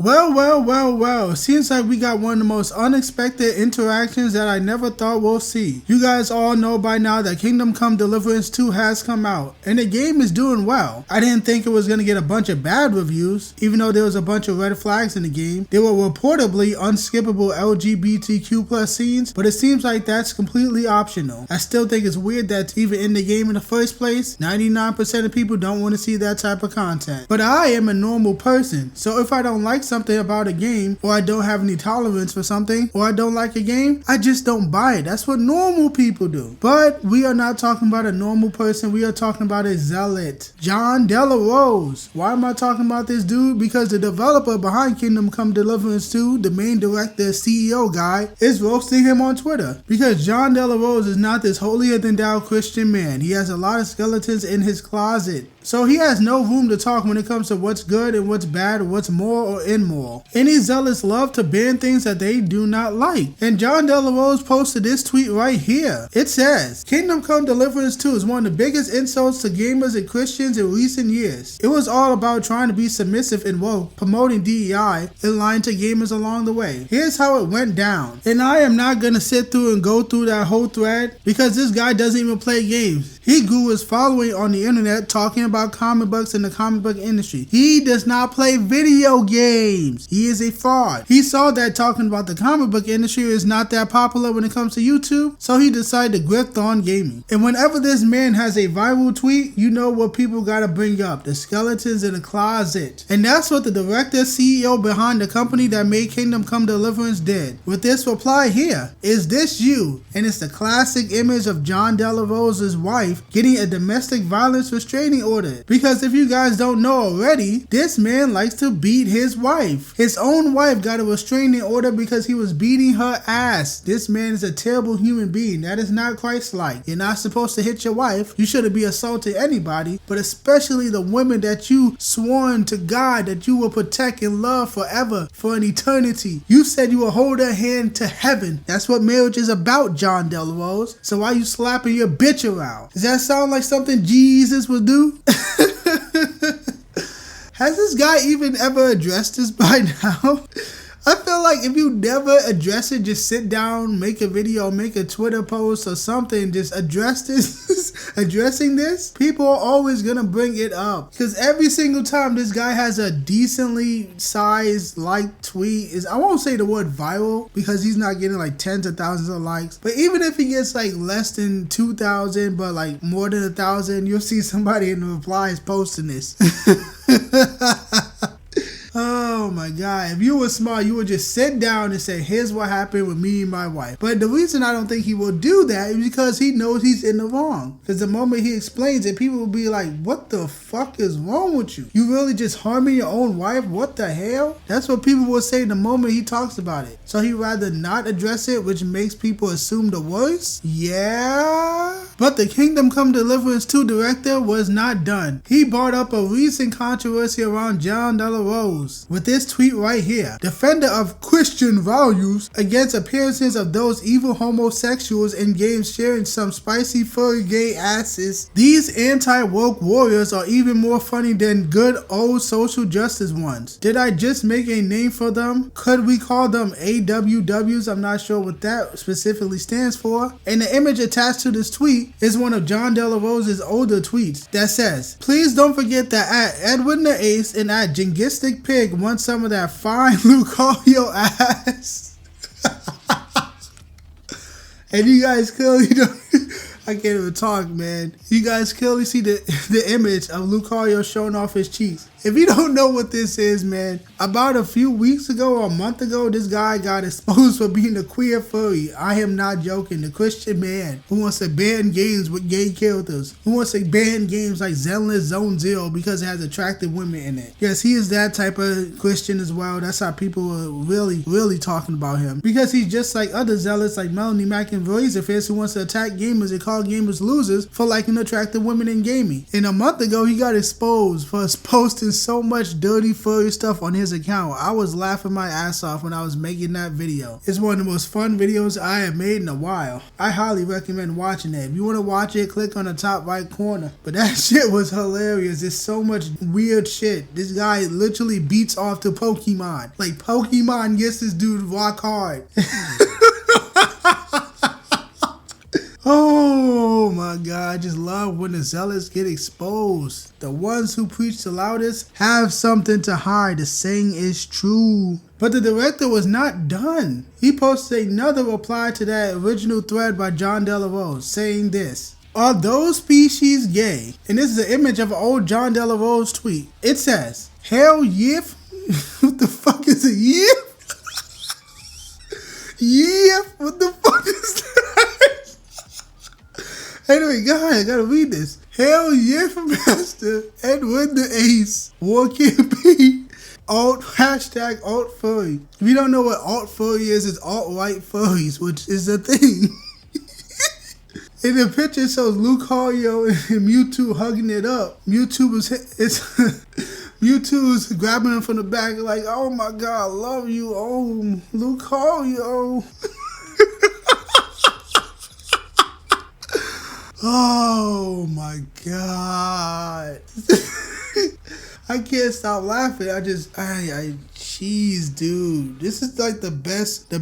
Well, seems like we got one of the most unexpected interactions that I never thought we'll see. You guys all know by now that Kingdom Come Deliverance II has come out, and the game is doing well. I didn't think it was going to get a bunch of bad reviews, even though there was a bunch of red flags in the game. There were reportedly unskippable LGBTQ plus scenes, but it seems like that's completely optional. I still think it's weird that's even in the game in the first place. 99% of people don't want to see that type of content. But I am a normal person, so if I don't like something about a game, or I don't have any tolerance for something, or I don't like a game, I just don't buy it. That's what normal people do. But we are not talking about a normal person, we are talking about a zealot. Jon Del Arroz. Why am I talking about this dude? Because the developer behind Kingdom Come Deliverance II, the main director, CEO guy, is roasting him on Twitter. Because Jon Del Arroz is not this holier than thou Christian man. He has a lot of skeletons in his closet. So he has no room to talk when it comes to what's good and what's bad or what's moral or immoral. Any zealots love to ban things that they do not like. And Jon Del Arroz posted this tweet right here. It says, Kingdom Come Deliverance 2 is one of the biggest insults to gamers and Christians in recent years. It was all about trying to be submissive and woke, promoting DEI, and lying to gamers along the way. Here's how it went down. And I am not going to sit through and go through that whole thread because this guy doesn't even play games. He grew his following on the internet talking about comic books and the comic book industry. He does not play video games. He is a fraud. He saw that talking about the comic book industry is not that popular when it comes to YouTube, so he decided to grift on gaming. And whenever this man has a viral tweet, you know what people gotta bring up: the skeletons in the closet. And that's what the director, CEO behind the company that made Kingdom Come Deliverance did. With this reply here, is this you? And it's the classic image of Jon Del Arroz's wife getting a domestic violence restraining order. Because if you guys don't know already, this man likes to beat his wife. His own wife got a restraining order because he was beating her ass. This man is a terrible human being. That is not Christ-like. You're not supposed to hit your wife. You shouldn't be assaulting anybody, but especially the women that you sworn to God that you will protect and love forever, for an eternity. You said you will hold her hand to heaven. That's what marriage is about, Jon Del Arroz. So why you slapping your bitch around? Does that sound like something Jesus would do? Has this guy even ever addressed this by now? I feel like if you never address it, just sit down, make a video, make a Twitter post or something, just address this, addressing this, people are always gonna bring it up. Because every single time this guy has a decently sized like tweet, I won't say the word viral because he's not getting like tens of thousands of likes, but even if he gets like less than 2,000 but like more than 1,000, you'll see somebody in the replies posting this. Oh my God. If you were smart, you would just sit down and say, here's what happened with me and my wife. But the reason I don't think he will do that is because he knows he's in the wrong. Because the moment he explains it, people will be like, what the fuck is wrong with you? You really just harming your own wife? What the hell? That's what people will say the moment he talks about it. So he'd rather not address it, which makes people assume the worst? Yeah. But the Kingdom Come Deliverance 2 director was not done. He brought up a recent controversy around Jon Del Arroz with this tweet right here. Defender of Christian values against appearances of those evil homosexuals in games sharing some spicy furry gay asses. These anti-woke warriors are even more funny than good old social justice ones. Did I just make a name for them? Could we call them AWWs? I'm not sure what that specifically stands for. And the image attached to this tweet is one of Jon Del Arroz's older tweets that says, please don't forget that at Edwin the Ace and at Jingistic Pig want some of that fine Lucario ass. And you guys clearly don't, I can't even talk, man. You guys clearly see the image of Lucario showing off his cheeks. If you don't know what this is, man, about a few weeks ago or a month ago, this guy got exposed for being a queer furry. I am not joking. The Christian man who wants to ban games with gay characters, who wants to ban games like Zenless Zone Zero because it has attractive women in it. Yes, he is that type of Christian as well. That's how people are really talking about him. Because he's just like other zealots like Melanie Mac and Razorfist who wants to attack gamers and call call gamers losers for liking attractive women in gaming. And a month ago, he got exposed for posting so much dirty furry stuff on his account. I was laughing my ass off when I was making that video. It's one of the most fun videos I have made in a while. I highly recommend watching it. If you want to watch it, click on the top right corner. But that shit was hilarious. There's so much weird shit. This guy literally beats off to Pokemon. Like, Pokemon gets this dude rock hard. Oh my God, I just love when the zealots get exposed. The ones who preach the loudest have something to hide. The saying is true. But the director was not done. He posted another reply to that original thread by Jon Del Arroz saying this: "Are those species gay?" And this is an image of an old Jon Del Arroz tweet. It says, "Hell yif." What the fuck is a yif? Yif? What the fuck is that? Anyway, guys, I gotta read this. Hell yeah, Master Edward the Ace. War campaign. Hashtag alt furry. If you don't know what alt furry is, it's alt-right furries, which is a thing. In the picture, it shows Luke Haryo and Mewtwo hugging it up. Mewtwo's grabbing him from the back like, oh my God, I love you. Oh, Luke Haryo. Oh my God. I can't stop laughing. Jeez, dude. This is like the best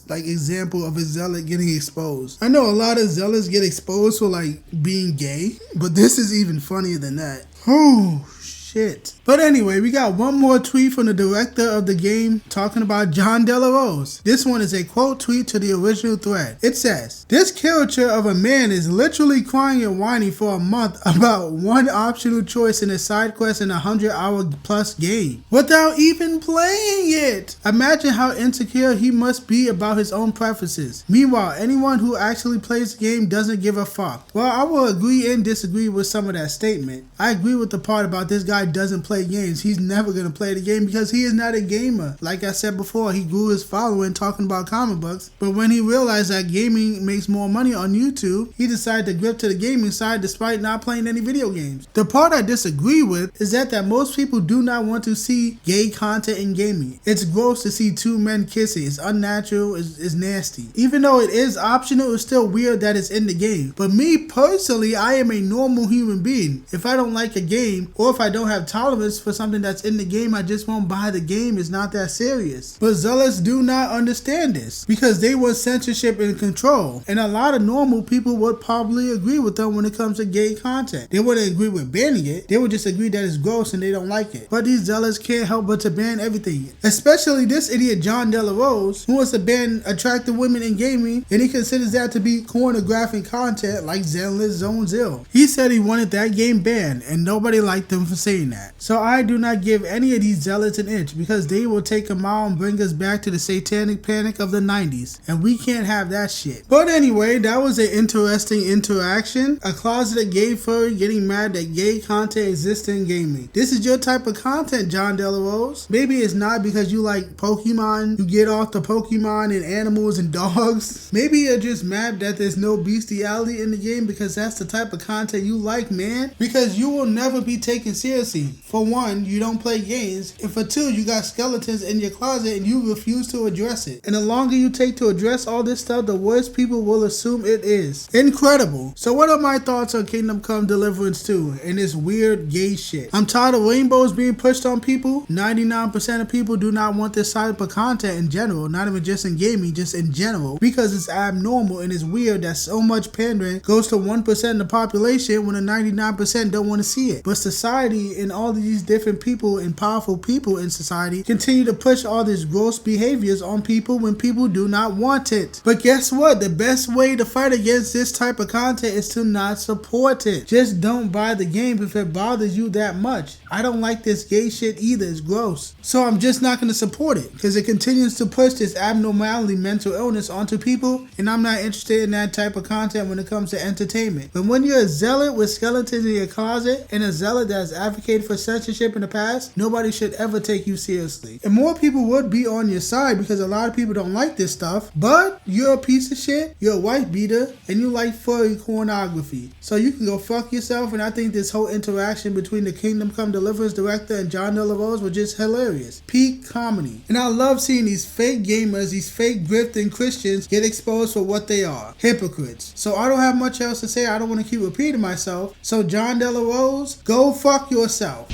like example of a zealot getting exposed. I know a lot of zealots get exposed for like being gay, but this is even funnier than that. Oh shit. But anyway, we got one more tweet from the director of the game talking about Jon Del Arroz. This one is a quote tweet to the original thread. It says, "This caricature of a man is literally crying and whining for a month about one optional choice in a side quest in a 100-hour plus game without even playing it. Imagine how insecure he must be about his own preferences. Meanwhile, anyone who actually plays the game doesn't give a fuck." Well, I will agree and disagree with some of that statement. I agree with the part about this guy doesn't play games. He's never going to play the game because he is not a gamer. Like I said before, he grew his following talking about comic books, but when he realized that gaming makes more money on YouTube, he decided to grip to the gaming side despite not playing any video games. The part I disagree with is that most people do not want to see gay content in gaming. It's gross to see two men kissing. It's unnatural. It's nasty. Even though it is optional, it's still weird that it's in the game. But me personally, I am a normal human being. If I don't like a game, or if I don't have tolerance for something that's in the game, I just won't buy the game. It's not that serious. But zealots do not understand this because they want censorship and control. And a lot of normal people would probably agree with them when it comes to gay content. They wouldn't agree with banning it. They would just agree that it's gross and they don't like it. But these zealots can't help but to ban everything. Especially this idiot Jon Del Arroz, who wants to ban attractive women in gaming, and he considers that to be pornographic content like Zenless Zone Zero. He said he wanted that game banned, and nobody liked him for saying that. So I do not give any of these zealots an inch because they will take a mile and bring us back to the satanic panic of the 90s, and we can't have that shit. But anyway, that was an interesting interaction. A closeted gay furry getting mad that gay content exists in gaming. This is your type of content, Jon Del Arroz. Maybe it's not because you like Pokemon, you get off the Pokemon and animals and dogs. Maybe you're just mad that there's no bestiality in the game because that's the type of content you like, man. Because you will never be taken seriously. For one, you don't play games, and for two, you got skeletons in your closet and you refuse to address it. And the longer you take to address all this stuff, the worse people will assume it is. Incredible. So what are my thoughts on Kingdom Come Deliverance II and this weird gay shit? I'm tired of rainbows being pushed on people. 99% of people do not want this type of content in general, not even just in gaming, just in general, because it's abnormal and it's weird that so much pandering goes to 1% of the population when the 99% don't want to see it. But society and all these different people and powerful people in society continue to push all these gross behaviors on people when people do not want it. But guess what? The best way to fight against this type of content is to not support it. Just don't buy the game if it bothers you that much. I don't like this gay shit either. It's gross. So I'm just not going to support it because it continues to push this abnormality, mental illness onto people, and I'm not interested in that type of content when it comes to entertainment. But when you're a zealot with skeletons in your closet and a zealot that's advocating advocated for censorship in the past, nobody should ever take you seriously. And more people would be on your side because a lot of people don't like this stuff, but you're a piece of shit, you're a white beater, and you like furry pornography. So you can go fuck yourself, and I think this whole interaction between the Kingdom Come Deliverance director and Jon Del Arroz was just hilarious. Peak comedy. And I love seeing these fake gamers, these fake grifting Christians get exposed for what they are. Hypocrites. So I don't have much else to say. I don't want to keep repeating myself. So Jon Del Arroz, go fuck yourself.